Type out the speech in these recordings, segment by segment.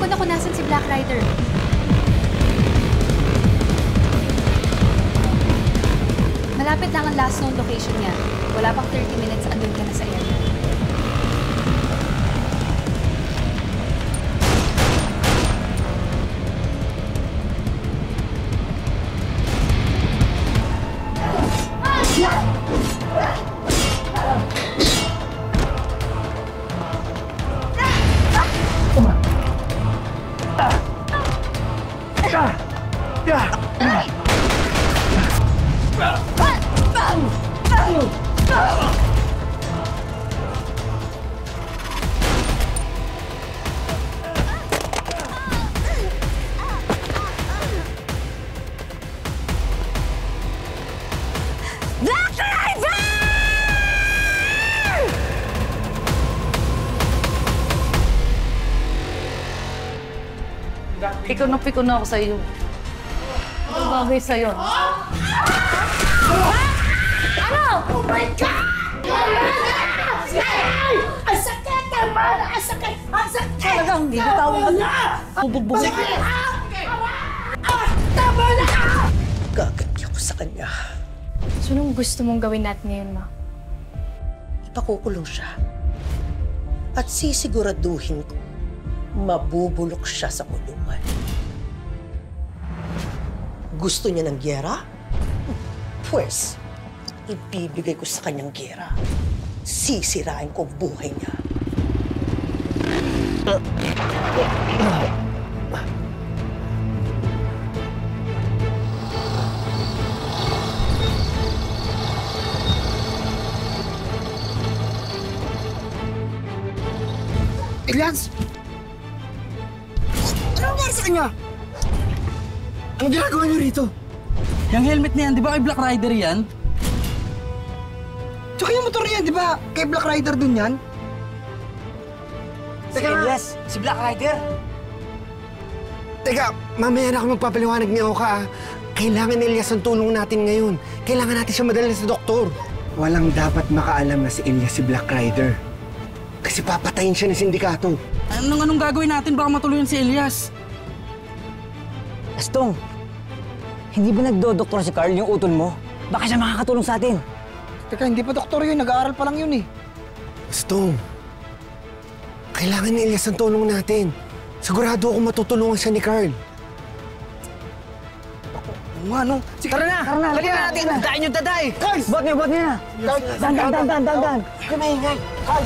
ko na kung nasan si Black Rider. Malapit lang ang last known location niya. Wala pang 30 minutes, andun ka na sa area. Piko na ako sa'yo. Ang bagay sa'yo. Ano? Oh my God! Ang sakit naman! Ang sakit! Ang sakit! Talagang hindi ko tawag na! Bubugbog. Tama na! Gaganti ako sa kanya. So, anong gusto mong gawin natin ngayon, Ma? Ipakukulong siya. At sisiguraduhin ko, mabubulok siya sa kulungan. Gusto niya ng gyera? Pwes, ibibigay ko sa kanyang gyera. Sisirain ko ang buhay niya. Elias! Ano nangyari sa kanya? Anong ginagawa niyo rito? Yung helmet na yan, di ba kay Black Rider yan? Tsaka yung motor yan, di ba? Kay Black Rider dun yan? Si Elias, si Black Rider. Teka, mamaya na ako magpapaliwanag ni Oka. Kailangan ni Elias ang tulong natin ngayon. Kailangan natin siya madala sa doktor. Walang dapat makaalam na si Elias si Black Rider. Kasi papatayin siya ng sindikato. Anong gagawin natin? Baka matuluyan si Elias. Astong, hindi ba nagdo-doktor si Carl yung utol mo? Baka siya makakatulong sa atin. Teka, hindi pa doktor yun. Nag-aaral pa lang yun eh. Stone, kailangan ni Elias ang tulong natin. Sigurado ako matutulungan siya ni Carl. Ano? Sige, tara na! Tara na! Lagyan na natin! Dain yung daday! Guys! Bot niyo na! Dan! Huwag maingay! Carl!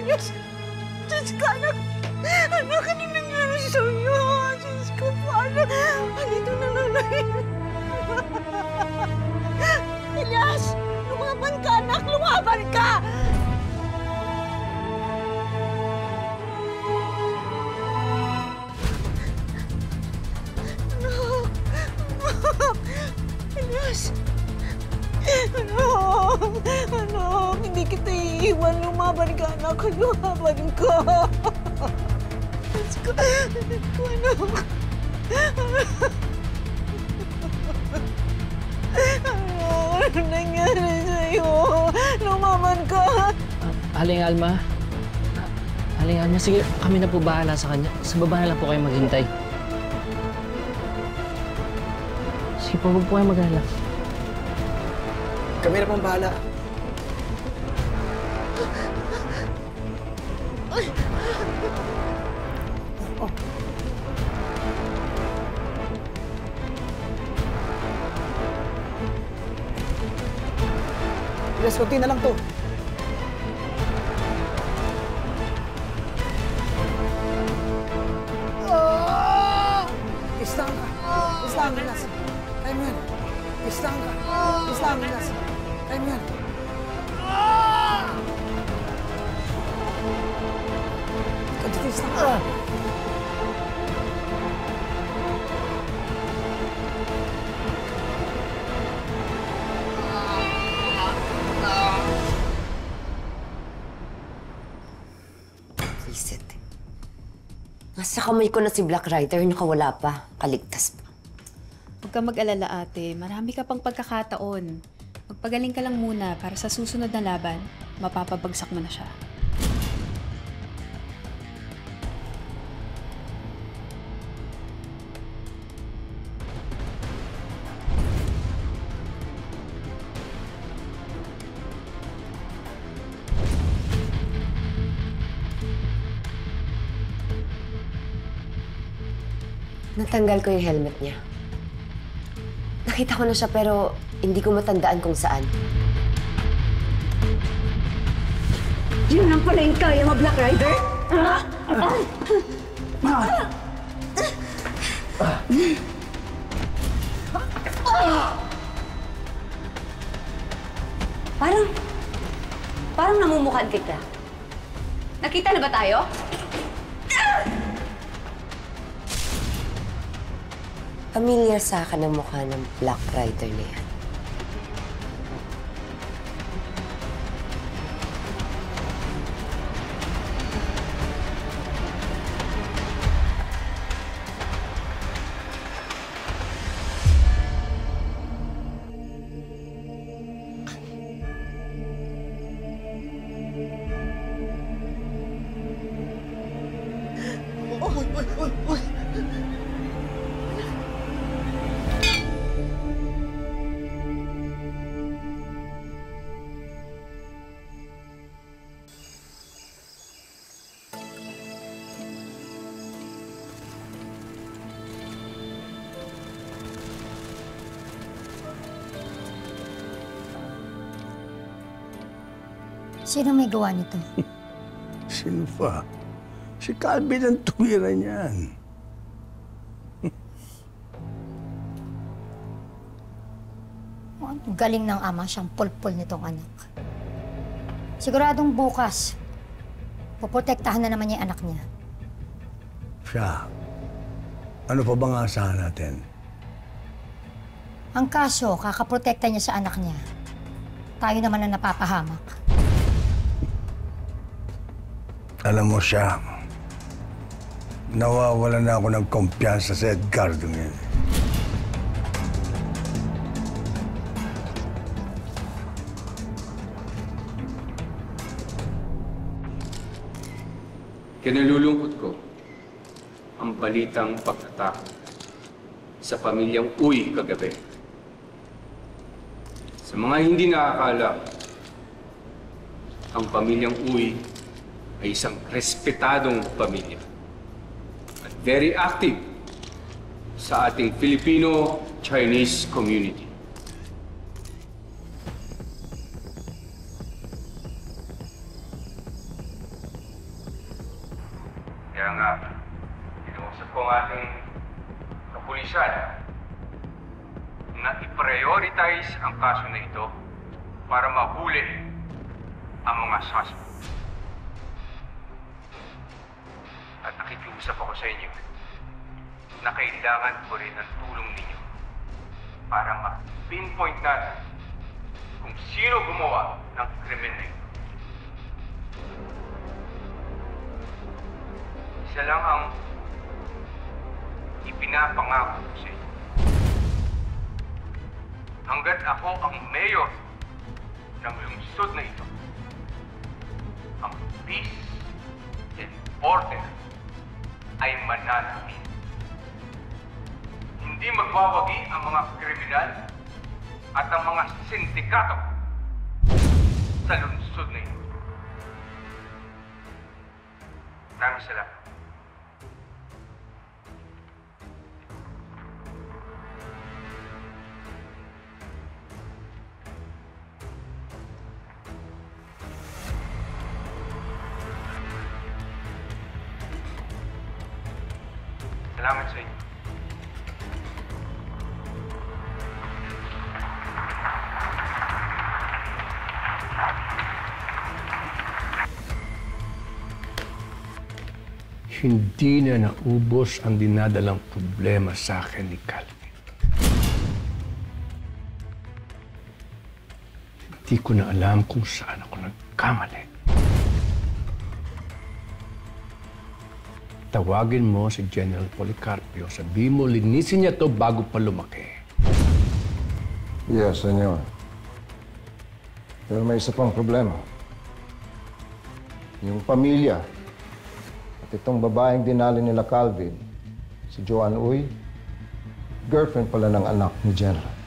Elias! Diyos ka, anak! Anak, anong nangyari sa'yo? Diyos ko, paano? Andito na nanay. Elias! Lumaban ka, anak! Lumaban ka! Anak! Elias! Anak, hindi kita iiwan. Lumaban ka, anak. Lumaban ka. Diyos ko, anak. Ano nangyari sa'yo? Lumaban ka. Aling Alma. Aling Alma, sige, kami na po bahala sa kanya. Sa baba na lang po kayo maghintay. Sige po, huwag po kayo mag-alala. Kami na pang bahala. Yes, konti na lang to. Istang ka. Istang ka, Elias. Kaya mo yan. Istang ka. Istang ka, Elias. Kaya mo yan. Konti, istang ka. Reset. Nasa kamay ko na si Black Rider, nakawala pa. Kaligtas pa. Huwag ka mag-alala, ate. Marami ka pang pagkakataon. Magpagaling ka lang muna para sa susunod na laban, mapapabagsak mo na siya. Natanggal ko yung helmet niya. Nakita ko na siya pero hindi ko matandaan kung saan. Yun lang pala yung kaya mo, Black Rider? Parang namumukhaan kita. Nakita na ba tayo? Pamilyar sa akin ang mukha ng Black Rider na yan. Sino may gawa nito? Sino pa? Si Calvin ang tumira niyan. Oh, ang galing ng ama, siyang pulpul nitong anak. Siguradong bukas, poprotektahan na naman niya yung anak niya. Siya, ano pa bang asahan natin? Ang kaso, kakaprotekta niya sa anak niya. Tayo naman ang napapahamak. Alam mo siya, nawawala na ako ng kumpiyansa sa Edgardo ngayon. Kinalulungkot ko ang balitang pagtatake sa pamilyang Uy kagabi. Sa mga hindi nakakala, ang pamilyang Uy ay isang respetadong pamilya at very active sa ating Filipino-Chinese community. Kaya nga, inuusap ko ang ating kapulisan na i-prioritize ang kaso na ito para mahuli ang mga suspect. At nakikiusap ako sa inyo na kailangan ko rin ang tulong ninyo para ma-pinpoint natin kung sino gumawa ng krimen na ito. Isa lang ang ipinapangako ko sa inyo. Hanggat ako ang mayor ng lungsod na ito, ang peace and order ay mananatili. Hindi magwawagi ang mga kriminal at ang mga sindikato sa lungsod na ito. Maraming salamat. Salamat sa inyo. Hindi na naubos ang dinadalang problema sa akin ni Calvin. Hindi ko na alam kung saan ako nagkamali. Tawagin mo si General Policarpio. Sabihin mo, linisin niya to bago pa lumaki. Yes, senyor. Pero may isa pang problema. Yung pamilya at itong babaeng dinali nila Calvin, si Joanne Uy, girlfriend pala ng anak ni General.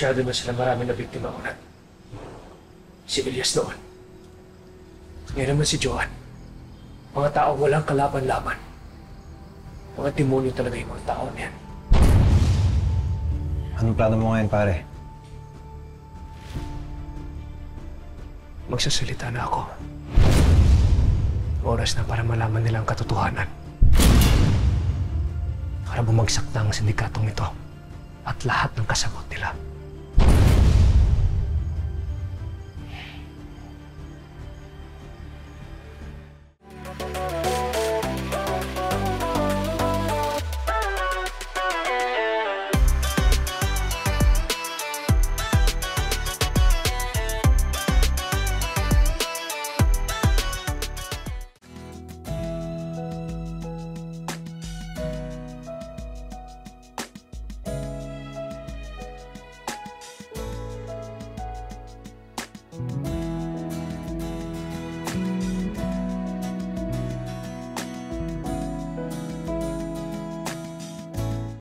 Masyado na sila marami na biktima unat. Si Elias noon. Ngayon naman si Joanne. Mga tao walang kalaban-laban. Mga demonyo talaga yung mga tao niyan. Anong plano mo ngayon, pare? Magsasalita na ako. Oras na para malaman nila ang katotohanan. Para bumagsak na ang sindikatong ito at lahat ng kasabot nila.